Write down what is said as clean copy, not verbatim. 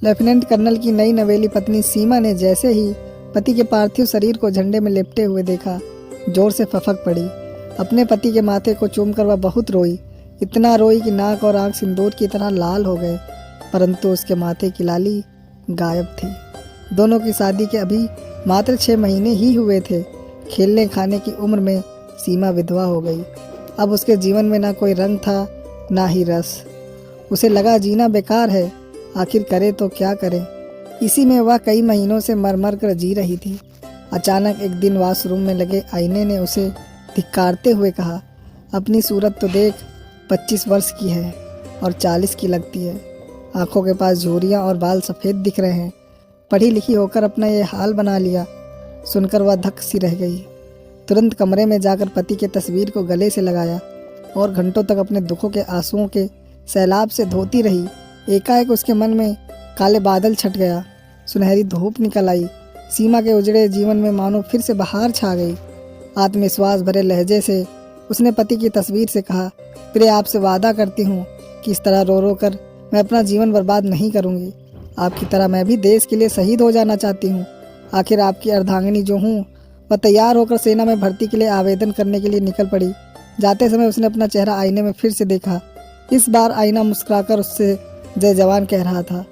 Lieutenant colonel की नई नवेली पत्नी सीमा ने जैसे ही पति के पार्थिव शरीर को झंडे में लिपटे हुए देखा, जोर से फफक पड़ी। अपने पति के माथे को चूमकर वह बहुत रोई, इतना रोई कि नाक और आंख सिंदूर की तरह लाल हो गए, परंतु उसके माथे की लाली गायब थी। दोनों की शादी के अभी मात्र 6 महीने ही हुए थे। खेलने खाने की उम्र में सीमा विधवा हो गई। अब उसके जीवन में ना कोई रंग था, ना ही रस। उसे लगा जीना बेकार है, आखिर करे तो क्या करे। इसी में वह कई महीनों से मर मर कर जी रही थी। अचानक एक दिन वॉशरूम में लगे आईने ने उसे धिक्कारते हुए कहा, अपनी सूरत तो देख, 25 वर्ष की है और 40 की लगती है। आंखों के पास झुर्रियाँ और बाल सफ़ेद दिख रहे हैं। पढ़ी लिखी होकर अपना ये हाल बना लिया। सुनकर वह धक्क सी रह गई। तुरंत कमरे में जाकर पति के तस्वीर को गले से लगाया और घंटों तक अपने दुखों के आंसुओं के सैलाब से धोती रही। एकाएक उसके मन में काले बादल छट गया, सुनहरी धूप निकल आई। सीमा के उजड़े जीवन में मानो फिर से बहार छा गई। आत्मविश्वास भरे लहजे से उसने पति की तस्वीर से कहा, प्रिय, आपसे वादा करती हूँ कि इस तरह रो रो कर मैं अपना जीवन बर्बाद नहीं करूँगी। आपकी तरह मैं भी देश के लिए शहीद हो जाना चाहती हूँ। आखिर आपकी अर्धांगिनी जो हूँ, वह तैयार होकर सेना में भर्ती के लिए आवेदन करने के लिए निकल पड़ी। जाते समय उसने अपना चेहरा आईने में फिर से देखा। इस बार आईना मुस्कुराकर उससे जय जवान कह रहा था।